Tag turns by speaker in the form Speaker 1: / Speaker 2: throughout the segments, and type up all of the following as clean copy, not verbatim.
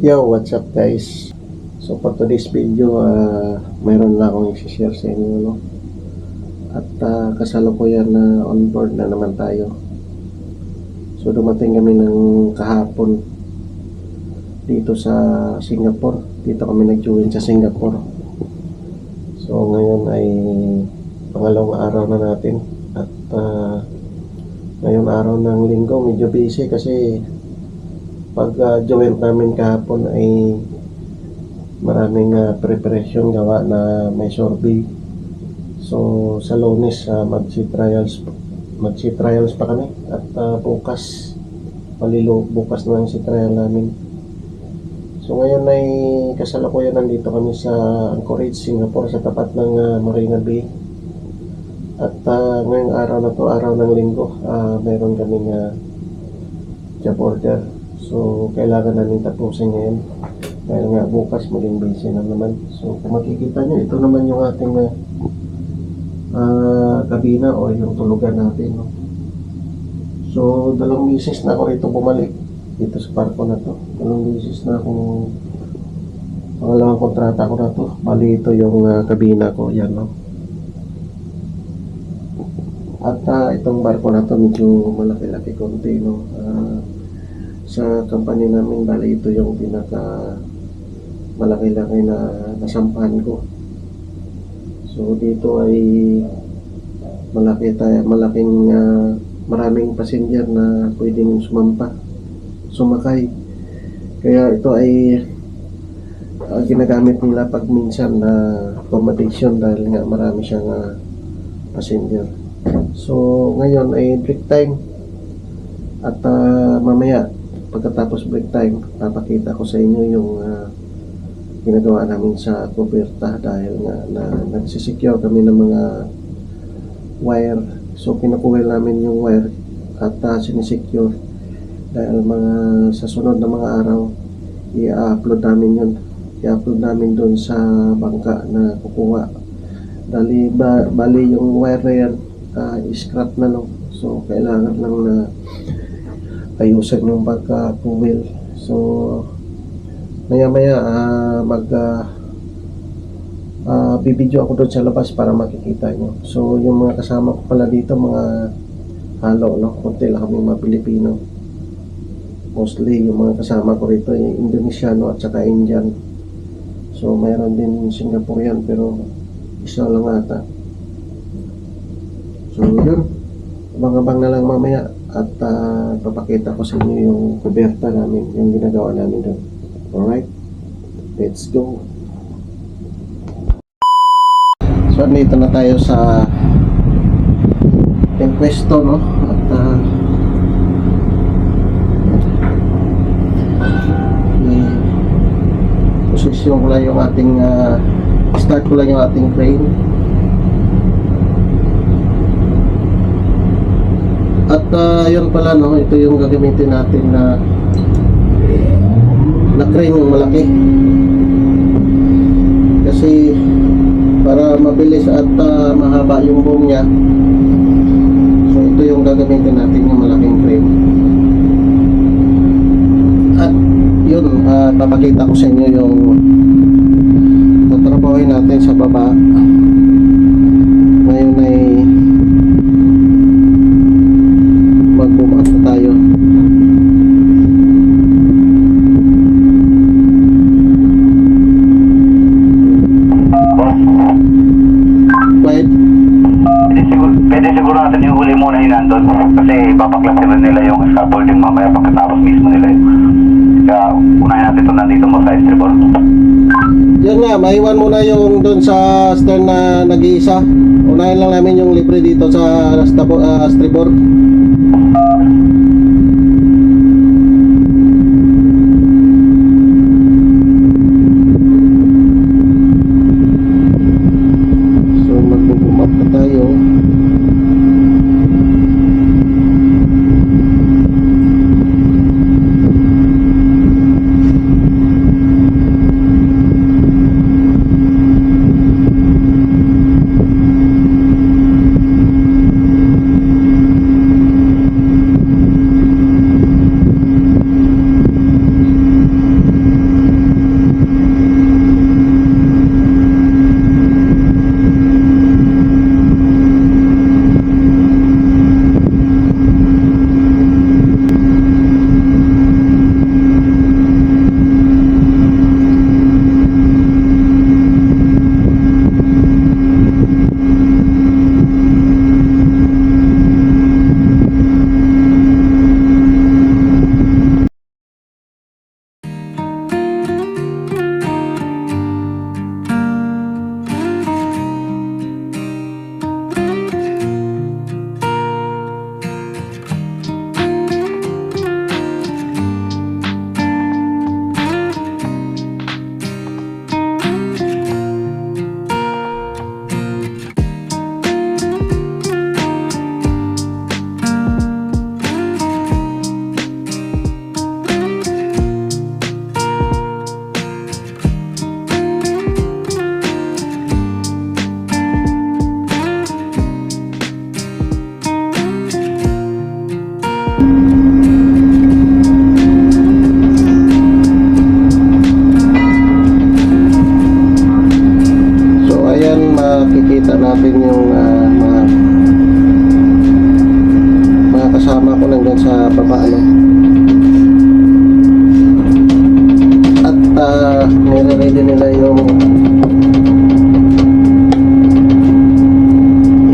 Speaker 1: Yo, what's up guys? So for today's video, mayroon na akong i-share sa inyo, no? At kasalukuyan na on board na naman tayo. So dumating kami ng kahapon dito sa Singapore. Dito kami nag-join sa Singapore. So ngayon ay pangalawang araw na natin. At ngayon araw ng linggo, medyo busy kasi pag join namin kahapon ay maraming preparation gawa na may survey. So sa Lunes magsi-trials pa kami at bukas bukas na ang si-trial namin. So ngayon ay kasalukuyan nandito kami sa Anchorage, Singapore, sa tapat ng Marina Bay. At ngayong araw na to, araw ng linggo, mayroon kaming job order. So, kailangan namin tapusin ngayon. Dahil nga bukas maging busy na naman. So, kung makikita nyo, ito naman yung ating kabina o yung tulugan natin. No? So, dalawang beses na ako rito bumalik. Dito sa parko na to. Dalawang beses na akong pangalawang kontrata ko na to. Bali, ito yung kabina ko. Yan, no? At itong barko na to, medyo malaki-laki konti, no? Sa company namin, bali ito yung pinaka malaki-laki na nasampahan ko. So dito ay maraming passenger na pwedeng sumakay. Kaya ito ay ginagamit nila pag minsan na accommodation dahil nga marami siyang passenger. So ngayon ay break time at mamaya pagkatapos break time, papakita ko sa inyo yung ginagawa namin sa kuberta dahil nga nagsisecure kami ng mga wire. So kinukuwel namin yung wire at sinisecure dahil sa sunod na mga araw i-upload namin doon sa bangka na kukuha. Bali yung wire na yan scrap na, no? So kailangan lang na ayusin yung pagka-kuwel. So maya-maya bibidyo ako doon sa labas para makikita nyo. So yung mga kasama ko pala dito, mga halo, no? Kunti lang kami mga Pilipino. Mostly yung mga kasama ko rito ay Indonesiano at saka Indian. So mayroon din Singaporean pero isa lang ata. So yun, abang-abang na lang mamaya at papakita ko sa inyo yung kuberta namin, yung ginagawa namin doon. Alright, let's go. So dito na tayo sa pwesto, no? At posisyon ko lang yung ating start ko lang yung ating crane. At yun pala, no, ito yung gagamitin natin na crane, yung malaki, kasi para mabilis at mahaba yung boom nya. So ito yung gagamitin natin, yung malaking crane. At yun, papakita ko sa inyo yung tatrabahin natin sa baba. Ngayon ay mag-boom up na tayo.
Speaker 2: Pwede siguro natin yung huli muna yun nandun kasi ipapaklasin nila yung scaffolding mamaya pagkatapos mismo nila yun. Kaya unahin natin ito nandito mo sa estribor.
Speaker 1: Yan nga, maiwan muna yung doon sa stern na nag-iisa. Unahin lang namin yung libre dito sa estribor. So mag-boom up na tayo. Pakita natin yung mga kasama ko nandyan sa baba, ano. At nire-ready nila yung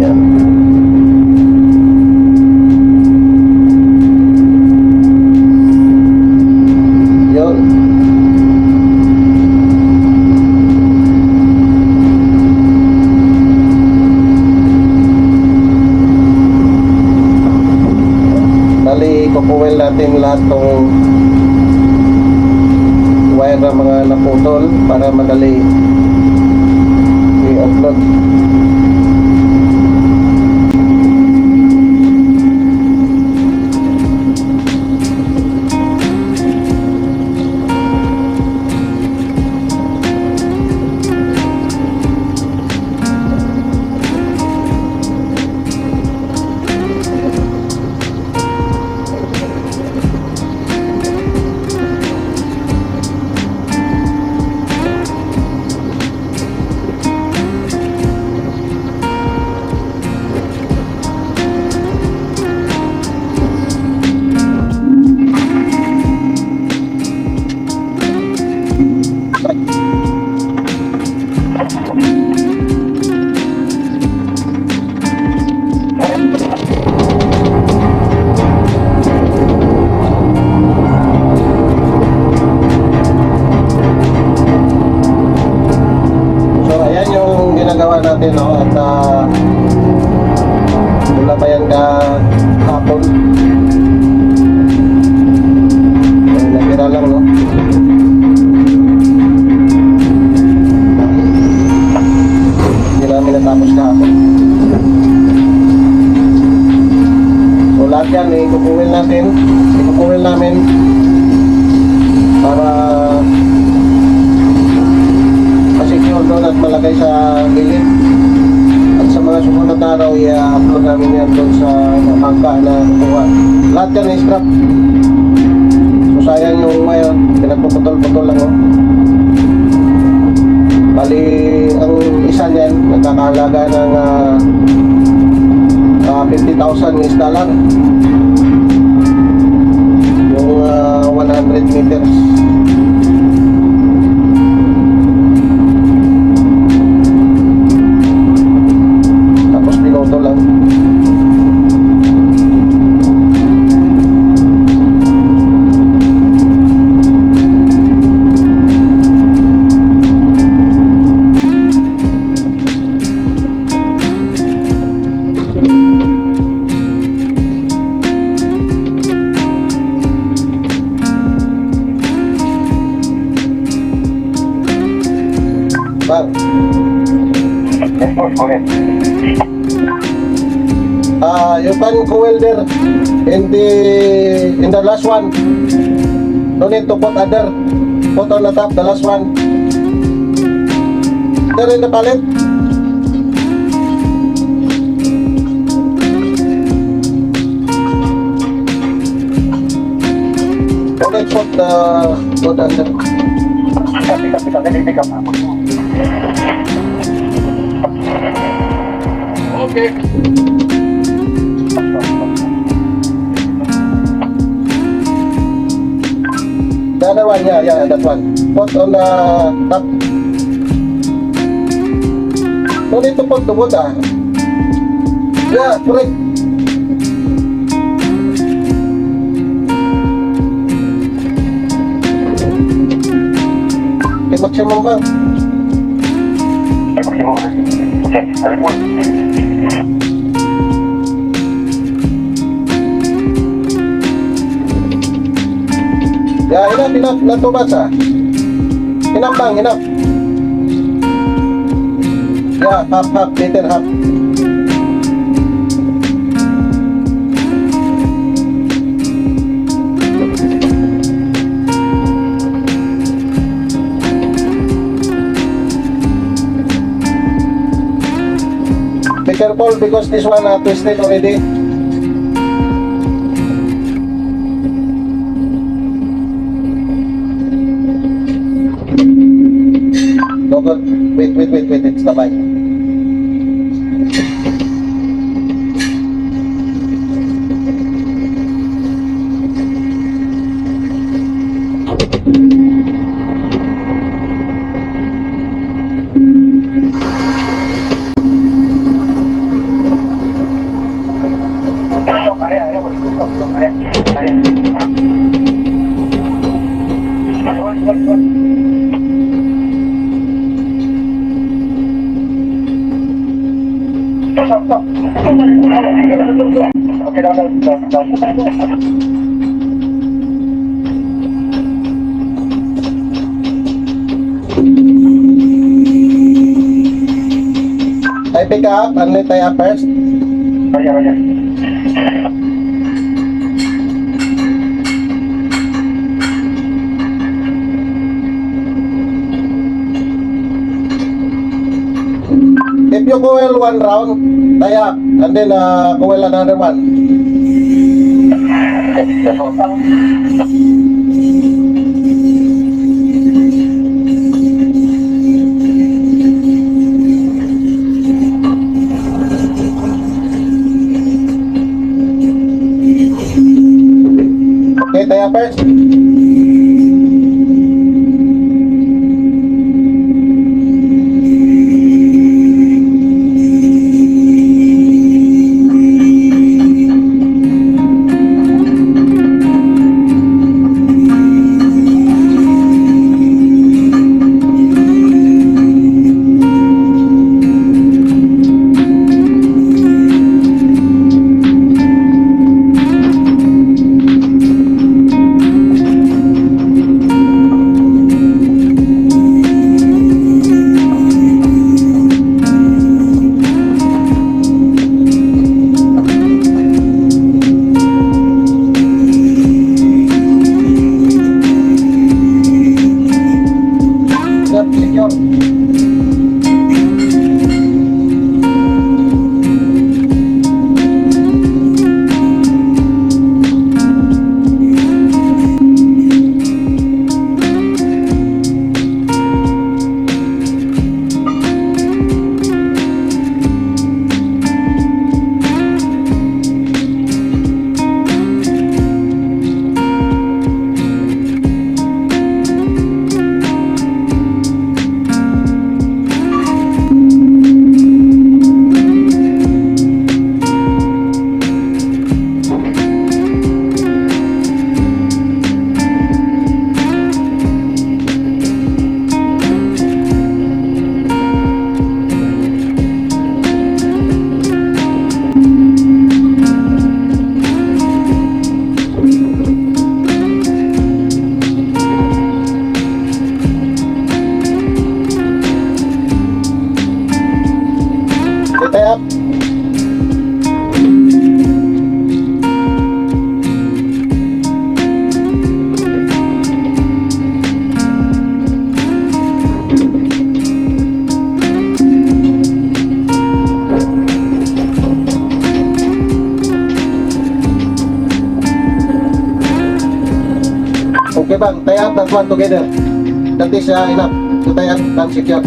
Speaker 1: yan. Yun. Bali, kukuwel natin lahat ng wire na mga naputol para madali i-upload. So ayan yung ginagawa natin, no? At mula pa yan hapon. Ay, natira lang, no? Hindi namin natapos kahapon. So lahat yan, ikukuwil namin para secure doon at malagay sa gilid. At sa mga sumunod na araw, i-upload namin yan doon sa hangka na kukuha. Lahat yan i-scrap. So sayang yung ngayon, pinagpuputol-putol lang, oh. Bali, ang isa niyan, nagkakahalaga ng 50,000 is dollar. Yung 100 meters. Binoto lang. Bang.
Speaker 2: Yes, boss, go ahead.
Speaker 1: You can co-welder in the last one. No need to put other. Put on the top the last one. There in the pallet. Okay, put under.
Speaker 2: Pick up.
Speaker 1: Okay. The other one, yeah, that one. Put on the top. No need to put the wood, ah. Yeah, correct. Okay, maximum ba?
Speaker 2: Okay, alam mo.
Speaker 1: Yeah, enough. Not too much, ah. Enough lang, enough. Yeah, half, little half. Be careful because this one twisted already. No good. Wait, it's the bike. I pick up, only tie up first. If you coil one round, tie up, and then coil another one. Okay, tie up first. Yep, secure. Tie up. Okay bang, tie up that one together. That is enough to tie up and secure.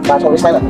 Speaker 1: Pasok ulit tayo.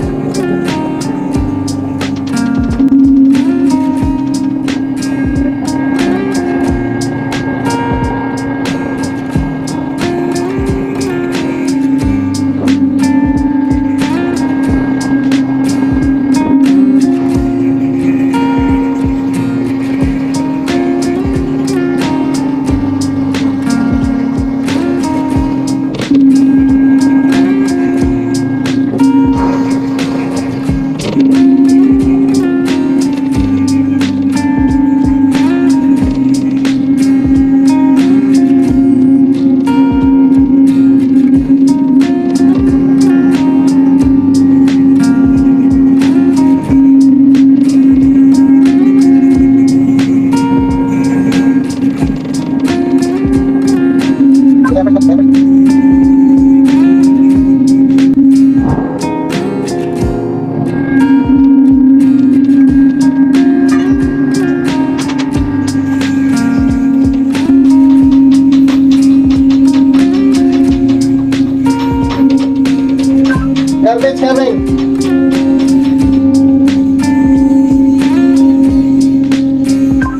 Speaker 1: Garbage coming.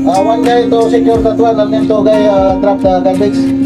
Speaker 1: One guy to secure that one, and then two guy drop the garbage.